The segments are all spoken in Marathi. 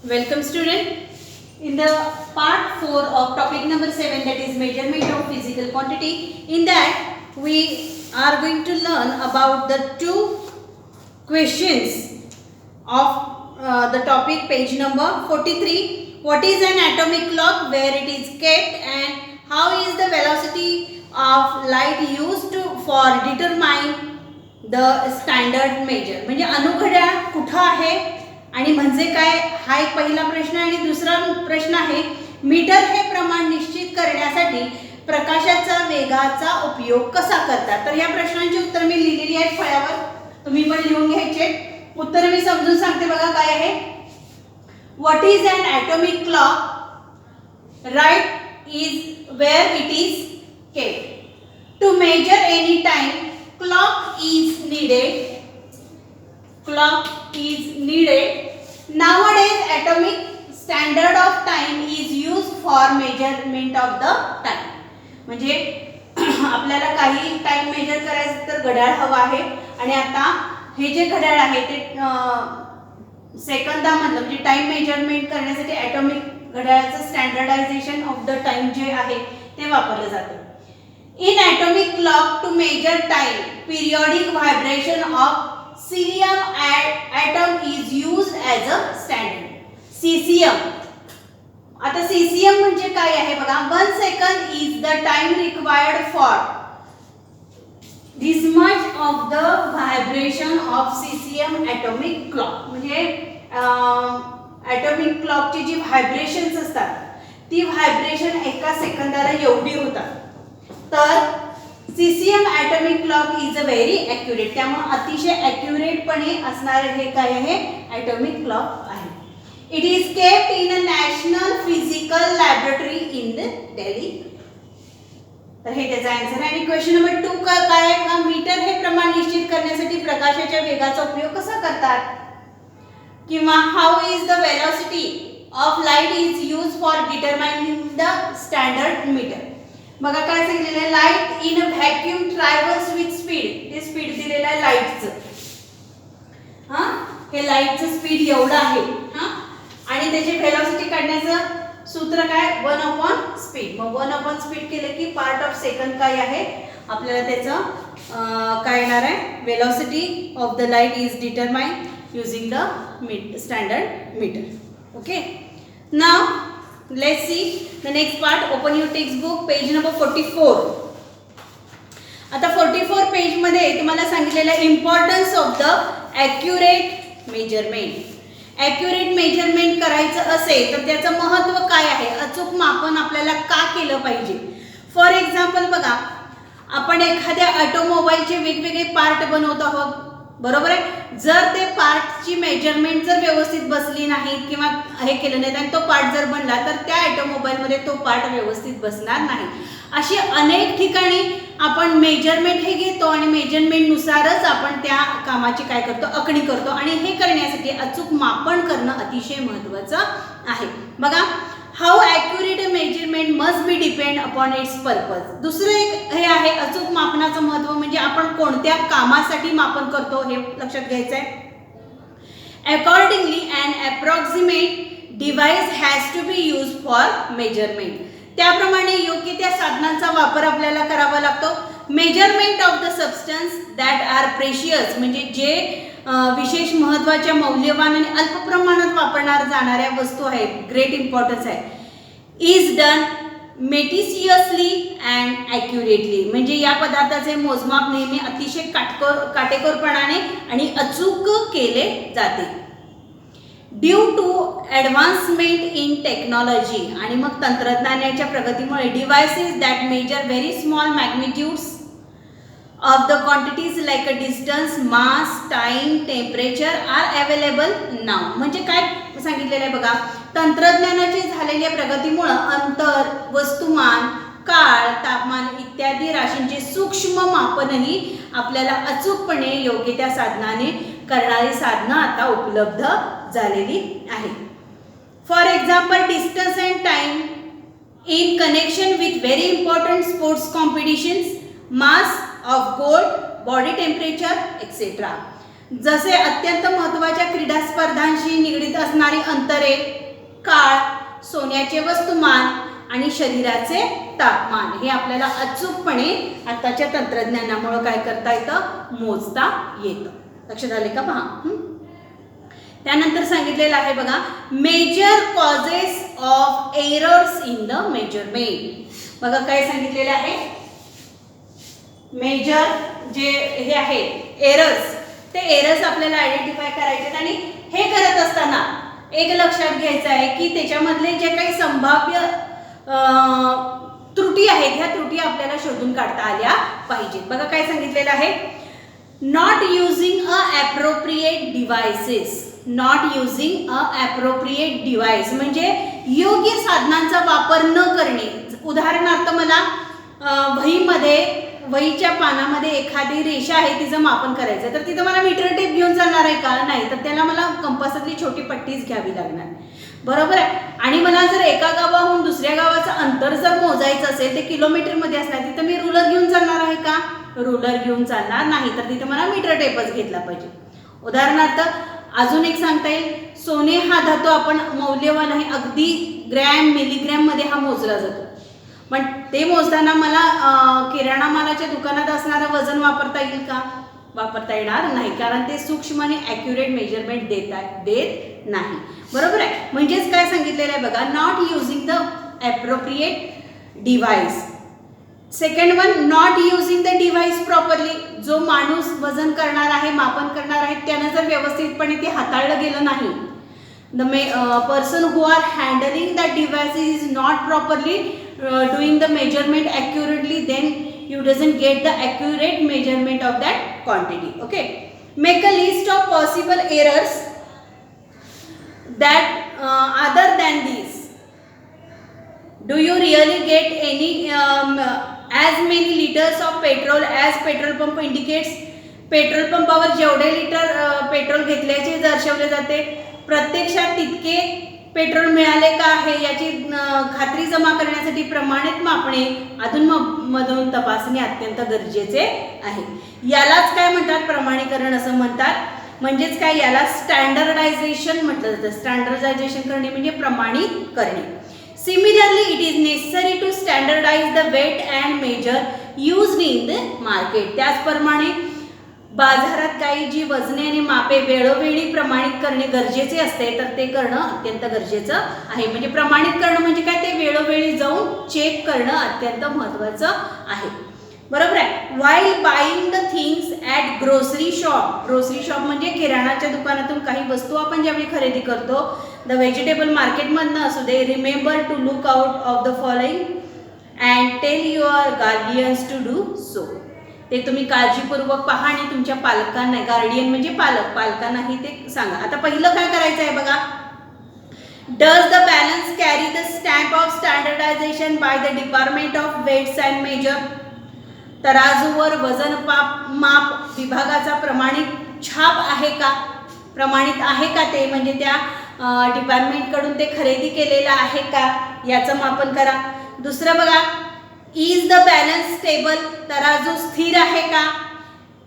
Welcome student. In the part 4 of topic number 7, that is measurement of physical quantity, in that we are going to learn about the two questions of the topic page number 43. What is an atomic clock, where it is kept, and how is the velocity of light used for determine the standard measure. म्हणजे अणुघड्याळ कुठं आहे आणि म्हणजे काय, हा एक पहिला प्रश्न आहे. आणि दुसरा प्रश्न आहे, मीटर हे प्रमाण निश्चित करण्यासाठी प्रकाशाचा वेगाचा उपयोग कसा करतात. तर या प्रश्नांची उत्तर मी लिहिलेली आहेत फळ्यावर, तुम्ही पण लिहून घ्यायचे. उत्तर मी समजून सांगते बघा काय आहे. What is an atomic clock, right is where it is kept. To measure any time clock is needed. Nowadays atomic standard of time is used for measurement of the time. म्हणजे आपल्याला काही टाइम मेजर करायचं तर घड्याळ हवा आहे. आणि आता हे जे घड्याळ आहे ते सेकंदामधलं म्हणजे टाइम मेजरमेंट करण्यासाठी ॲटॉमिक घड्याळाचं स्टँडर्डायझेशन ऑफ द टाइम जे आहे ते वापरलं जातं. In atomic clock, to measure time, periodic vibration of cesium atom is used as a standard. Cesium. आता cesium म्हणजे काय आहे बघा. 1 second is the time required for this much of the vibration of cesium atomic clock. म्हणजे atomic clock ची जी व्हायब्रेशन्स असतात ती व्हायब्रेशन एका सेकंदाला एवढी होतात. तर CCM atomic clock is a very accurate, त्यामुळे अतिशय ॲक्युरेटपणे असणारे हे काय आहे, ॲटॉमिक क्लॉक आहे. It is kept in a national physical laboratory in Delhi. तर हे त्याचा आन्सर आहे. आणि क्वेश्चन नंबर 2 काय आहे, मीटर हे प्रमाण निश्चित करण्यासाठी प्रकाशाच्या वेगाचा उपयोग कसा करतात, किंवा how is the velocity of light is use for determining the standard metre. बघा काय सांगितलेलं आहे, light in a vacuum travels with speed. ते स्पीड दिलेलं आहे लाईटचं. हे लाईटचं स्पीड एवढं आहे. आणि त्याची व्हेलॉसिटी काढण्याचं सूत्र काय, 1/स्पीड. मग 1/स्पीड केलं की पार्ट ऑफ सेकंड काय आहे आपल्याला त्याचं काय येणार आहे, velocity of the light is determine using the standard metre. Okay, now let's see the next part. Open your textbook, page number 44. आता 44 पेज मध्ये तुम्हाला सांगितलेलं आहे importance of the accurate measurement. Accurate measurement करायचं असेल तर त्याचं महत्त्व काय आहे, अचूक मापन आपल्याला का केलं पाहिजे. फॉर एक्झाम्पल बघा, आपण एखाद्या ऑटोमोबाईलचे वेगवेगळे पार्ट बनवत आहोत, बरोबर आहे. जर ते पार्टची मेजरमेंट जर व्यवस्थित बसली नाही किंवा हे केलं नाही आणि तो पार्ट जर बनला तर त्या ऑटोमोबाईलमध्ये तो पार्ट व्यवस्थित बसणार नाही. अशी अनेक ठिकाणी आपण मेजरमेंट हे घेतो आणि मेजरमेंटनुसारच आपण त्या कामाची काय करतो, आखणी करतो. आणि हे करण्यासाठी अचूक मापन करणं अतिशय महत्त्वाचं आहे. बघा, how accurate a measurement must be depend upon its purpose. दुसरं एक हे आहे अचूक मापनाचं महत्त्व, म्हणजे आपण कोणत्या कामासाठी मापन करतो हे लक्षात घ्यायचं आहे. Accordingly an approximate device has to be use for measurement. त्याप्रमाणे योग्य त्या साधनांचा वापर आपल्याला करावा लागतो. Measurement of the substance that are precious, म्हणजे जे विशेष महत्त्वाच्या, मौल्यवान आणि अल्प प्रमाणात वापरणार जाणाऱ्या वस्तू आहेत, ग्रेट इम्पॉर्टन्स आहे, इज डन मेटिसियसली अँड ॲक्युरेटली. म्हणजे या पदार्थाचे मोजमाप नेहमी अतिशय काटेकोरपणाने आणि अचूक केले जाते. Due to advancement in technology, आणि मग तंत्रज्ञानाच्या प्रगतीमुळे devices that measure very small magnitudes of the quantities like a distance, mass, time, temperature are available now. म्हणजे काय सांगितलेलं आहे बघा, तंत्रज्ञानाची झालेल्या प्रगतीमुळे अंतर, वस्तुमान, काळ, तापमान इत्यादी राशींचे सूक्ष्म मापनही आपल्याला अचूकपणे योग्य त्या साधनाने करणारी साधनं आता उपलब्ध झालेली आहे. For example, distance and time in connection with very important sports competitions, mass of gold, body temperature, etc. जसे अत्यंत महत्त्वाच्या क्रीडा स्पर्धांशी निगडीत असणारी अंतरे, काळ, सोन्याचे वस्तुमान आणि शरीराचे तापमान हे आपल्याला अचूकपणे आताच्या तंत्रज्ञानामुळे काय करता येतं, मोजता येतं. लक्षात आले का पहा. त्यानंतर सांगितलेलं आहे बघा, major causes of errors in the measurement. बघा काय सांगितलेलं आहे, मेजर जे हे आहे एरर्स, ते एरर्स आपल्याला आयडेंटिफाय करायचे आणि हे करत असताना एक लक्षात घ्यायचं आहे की त्याच्यामधले जे काही संभाव्य त्रुटी आहेत ह्या त्रुटी आपल्याला शोधून काढता आल्या पाहिजेत. बघा काय सांगितलेलं आहे, not using a appropriate devices. Not using a appropriate device म्हणजे योग्य साधनांचा वापर न करणे. उदाहरणार्थ मला वहीच्या पानामध्ये एखादी रेषा आहे तिचं मापन करायचं, तर तिथं मला मीटर टेप घेऊन चालणार आहे का, नाही, तर त्याला मला कंपासातली छोटी पट्टीच घ्यावी लागणार, बरोबर आहे. आणि मला जर एका गावाहून दुसऱ्या गावाचं अंतर जर मोजायचं असेल ते किलोमीटरमध्ये असणार, तिथं मी रुलर घेऊन चालणार आहे का, रुलर घेऊन चालणार नाही, तर तिथं मला मीटर टेपच घेतला पाहिजे. उदाहरणार्थ अजून एक सांगता येईल, सोने हा धातू आपण मौल्यवान आहे, अगदी ग्रॅम मिलीग्रॅम मध्ये हा मोजला जातो, पण ते मोजताना मला किराणा मालाच्या दुकानात असणारं वजन वापरता येईल का, वापरता येणार नाही, कारण ते सूक्ष्म आणि ॲक्युरेट मेजरमेंट देत नाही, बरोबर आहे. म्हणजेच काय सांगितलेलं आहे बघा, not using the appropriate device. Second one, not using the device properly. जो माणूस वजन करणार आहे, मापन करणार आहे, त्यानं जर व्यवस्थितपणे ते हाताळलं गेलं नाही, the person who are handling that device is not properly doing the measurement accurately, then you doesn't get the accurate measurement of that quantity. Okay, make a list of possible errors that other than these. Do you really get any as many liters of petrol as petrol pump indicates? Petrol पंपावर जेवढे लिटर पेट्रोल घेतल्याचे दर्शवले जाते, प्रत्यक्षात तितके पेट्रोल मिळाले का आहे याची खात्री जमा करण्यासाठी प्रमाणित मापणे अधूनमधून तपासणे अत्यंत गरजेचे आहे. यालाच काय म्हणतात, प्रमाणीकरण असं म्हणतात. म्हणजेच काय, याला स्टँडर्डायझेशन म्हटलं जातं. स्टँडर्डायझेशन करणे म्हणजे प्रमाणित करणे. Similarly it is necessary to standardise the weight and measure used in the market. त्याचप्रमाणे बाजारात काही जी वजने आणि मापे वेळोवेळी प्रमाणित करणे गरजेचे असते, तर ते करणं अत्यंत गरजेचं आहे. म्हणजे प्रमाणित करणं म्हणजे काय, ते वेळोवेळी जाऊन चेक करणं अत्यंत महत्त्वाचं आहे, बरोबर आहे. While buying the things at grocery shop. Grocery shop म्हणजे किराणाच्या दुकानातून काही वस्तू आपण ज्यावेळी खरेदी करतो, द व्हेजिटेबल मार्केटमधनं असू दे, remember to look out of the following and tell your guardians to do so. ते तुम्ही काळजीपूर्वक पहा आणि तुमच्या पालकांना, गार्डियन म्हणजे पालकांनाही ते सांगा. आता पहिलं काय करायचं आहे बघा, does the balance carry the stamp of standardisation by the department of weights and measure. तराजूवर वजन माप विभागाचा प्रमाणित छाप आहे का, प्रमाणित आहे का, ते म्हणजे त्या डिपार्टमेंटकडून ते खरेदी केलेलं आहे का याचं मापन करा. दुसरं बघा, इज द बॅलन्स स्टेबल. तराजू स्थिर आहे का.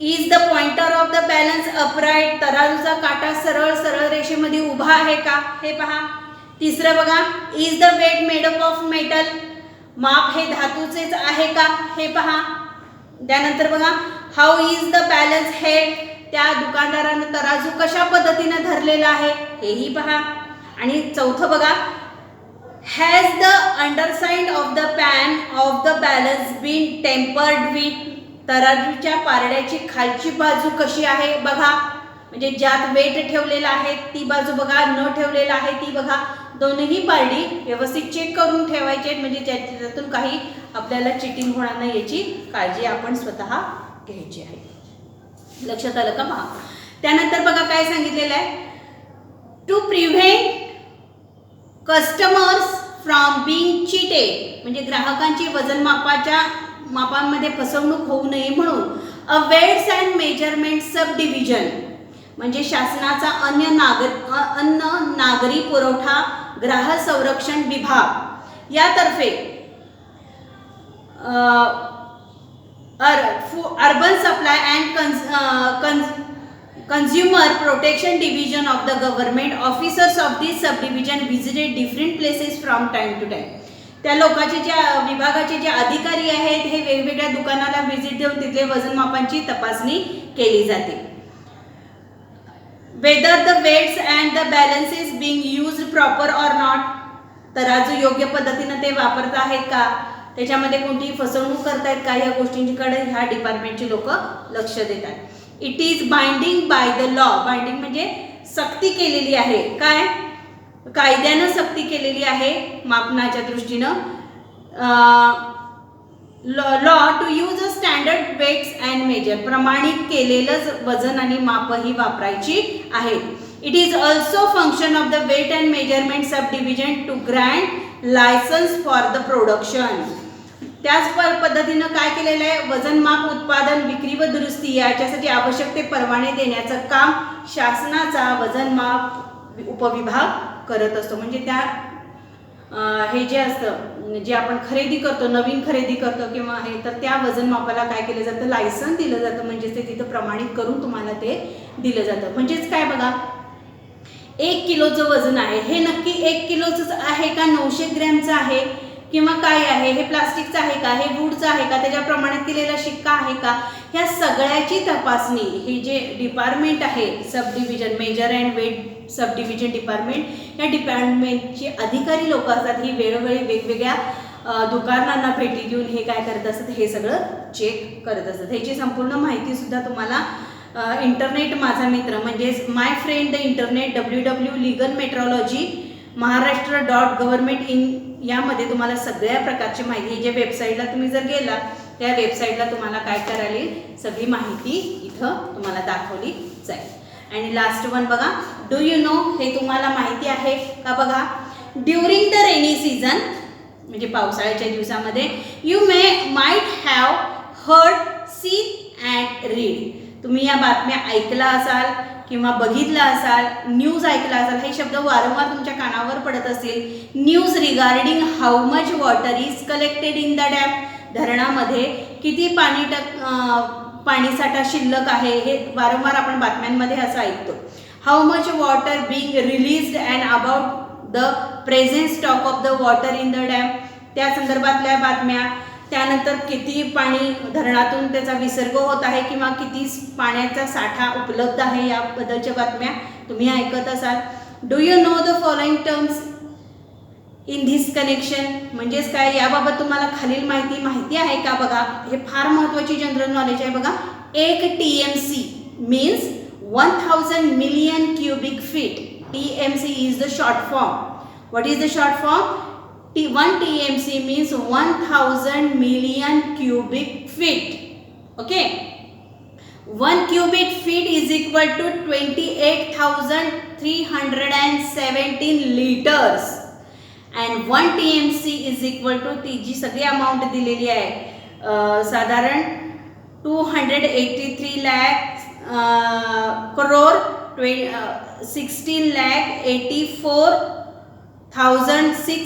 Is the pointer of the balance upright. तराजूचा काटा सरळ रेषेमध्ये उभा आहे का, हे पहा. तिसरं बघा, is the weight made up of metal. माप हे धातूचेच आहे का, हे पहा. त्यानंतर बघा, how is the balance head. त्या दुकानदारानं तराजू कशा पद्धतीने धरलेला आहे, हेही पहा. आणि चौथं बघा, has the underside of the pan of the balance been tempered with. तराजूच्या पारड्याची खालची बाजू कशी आहे बघा, म्हणजे ज्यात वेट ठेवलेला आहे ती बाजू बघा, न ठेवलेला आहे ती बघा. दोन्ही पारडी व्यवस्थित चेक करून ठेवायचे आहेत, म्हणजे त्यातून काही आपल्याला चिटिंग होणार नाही याची काळजी आपण स्वतः घ्यायची आहे. लक्षात आलं का पहा. त्यानंतर बघा काय सांगितलेलं आहे, to prevent customers from being cheated. म्हणजे ग्राहकांची वजन मापांमध्ये फसवणूक होऊ नये म्हणून a weights and measurement sub division म्हणजे शासनाचा अन्न नागरी पुरवठा ग्राहक संरक्षण विभाग यातर्फे urban supply and Consumer Protection Division of the government, officers of this subdivision visited different places from time to time. त्या लोकांचे ज्या विभागाचे जे अधिकारी आहेत हे वेगवेगळ्या दुकानाला व्हिजिट देऊन तिथले वजनमापांची तपासणी केली जाते. Whether the weights and the balances being used proper or not, तराजू योग्य पद्धतीने ते वापरत आहेत का, त्याच्यामध्ये कोणतीही फसवणूक करतायत का, या गोष्टींकडे ह्या डिपार्टमेंटचे लोक लक्ष देतात. It is binding by the law. Binding म्हणजे सक्ती केलेली आहे, काय कायद्यानं सक्ती केलेली आहे मापनाच्या दृष्टीनं. Law to use a standard weights and measure, प्रमाणित केलेलं वजन आणि मापही वापरायची आहेत. It is also function of the weight and measurement sub division to grant licence for the production. त्याच पद्धतीनं काय केलेलं आहे, वजनमाप उत्पादन विक्री व दुरुस्ती याच्यासाठी आवश्यक ते परवाने देण्याचं काम शासनाचा वजनमाप उपविभाग करत असतो. म्हणजे त्या हे जे असतं जे आपण खरेदी करतो, नवीन खरेदी करतो किंवा हे, तर त्या वजनमापाला काय केलं जातं, लायसन दिलं जातं. म्हणजेच ते तिथं प्रमाणित करून तुम्हाला ते दिलं जातं. म्हणजेच काय बघा, 1 किलोचं वजन आहे, हे नक्की 1 किलोचं आहे का, 900 ग्रॅमचं आहे किंवा काय आहे, हे प्लास्टिकचं आहे का, हे वूडचं आहे का, त्याच्या प्रमाणात केलेला शिक्का आहे का, ह्या सगळ्याची तपासणी हे जे डिपार्टमेंट आहे sub division measure and weight sub division department, या डिपार्टमेंटचे अधिकारी लोक असतात. ही वेळोवेळी वेगवेगळ्या दुकानांना भेटी देऊन हे काय करत असतात, हे सगळं चेक करत असतात. ह्याची संपूर्ण माहिती सुद्धा तुम्हाला इंटरनेट माझा मित्र म्हणजेच माय फ्रेंड द इंटरनेट www.legalmetrology महाराष्ट्र.gov.in यामध्ये तुम्हाला सगळ्या प्रकारची माहिती, जे वेबसाईटला तुम्ही जर गेला त्या वेबसाईटला तुम्हाला काय करायला सगळी माहिती इथं तुम्हाला दाखवली जाईल. आणि लास्ट वन बघा, डू यू नो, हे तुम्हाला माहिती आहे का बघा, ड्युरिंग द रेनी सीझन म्हणजे पावसाळ्याच्या दिवसामध्ये you might have heard, seen and read. तुम्ही या बातम्या ऐकला असाल किंवा बघितला असाल, न्यूज ऐकला असाल, हे शब्द वारंवार तुमच्या कानावर पडत असतील. News regarding how much water is collected in the dam, धरणामध्ये किती पाणीसाठा शिल्लक आहे, हे वारंवार आपण बातम्यांमध्ये असं ऐकतो. How much water being released and about the present stock of the water in the dam, त्या संदर्भातल्या बातम्या. त्यानंतर किती पाणी धरणातून त्याचा विसर्ग होत आहे किंवा किती पाण्याचा साठा उपलब्ध आहे याबद्दलच्या बातम्या तुम्ही ऐकत असाल. Do you know the following terms in this connection, म्हणजेच काय, याबाबत तुम्हाला खालील माहिती आहे का बघा. हे फार महत्त्वाची जनरल नॉलेज आहे बघा. 1 TMC means 1000 million cubic feet. TMC is the short form. What is the short form? 1 TMC means 1000 million cubic feet. Okay, 1 cubic feet is equal to 28,317 liters and 1 TMC is equal to, ती जी सगळी अमाऊंट दिलेली आहे साधारण 283 लाख करोड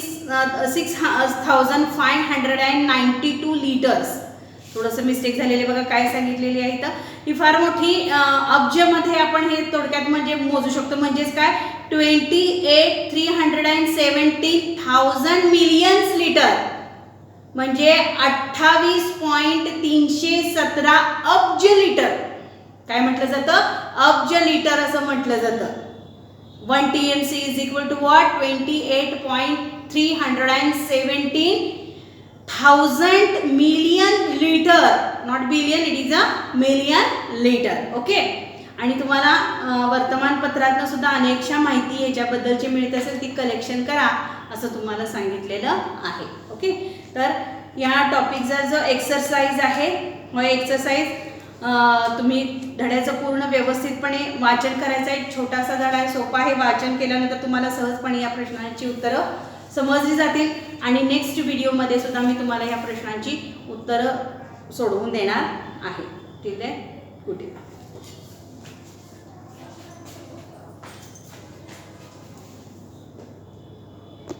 16,6,592 लिटर्स. थोडंसं मिस्टेक झालेले बघा, काय सांगितलेली आहे इथं. ही फार मोठी अब्जमध्ये आपण हे थोडक्यात म्हणजे मोजू शकतो. म्हणजेच काय, 28,317,000 मिलियन्स लिटर म्हणजे 28.317 अब्ज लिटर. काय म्हटलं जातं? अब्ज लिटर असं म्हटलं जातं. 1 TMC is equal to what? 28,317,000 million liter, not billion, it is a million liter. Okay. आणि तुम्हाला वर्तमानपत्रातनं सुद्धा अनेकशा माहिती याच्याबद्दलची मिळत असेल, ती कलेक्शन करा असं तुम्हाला सांगितलेलं आहे. ओके. तर या टॉपिकचा जो एक्सरसाइज आहे, हा एक्सरसाइज तुम्ही धड्याचं पूर्ण व्यवस्थितपणे वाचन करायचं आहे. छोटासा धडा आहे, सोपा आहे. वाचन केल्यानंतर तुम्हाला सहजपणे या प्रश्नांची उत्तरं समजली जातील आणि नेक्स्ट व्हिडिओमध्ये सुद्धा मी तुम्हाला या प्रश्नांची उत्तरं सोडवून देणार आहे. ठीक आहे. Good day.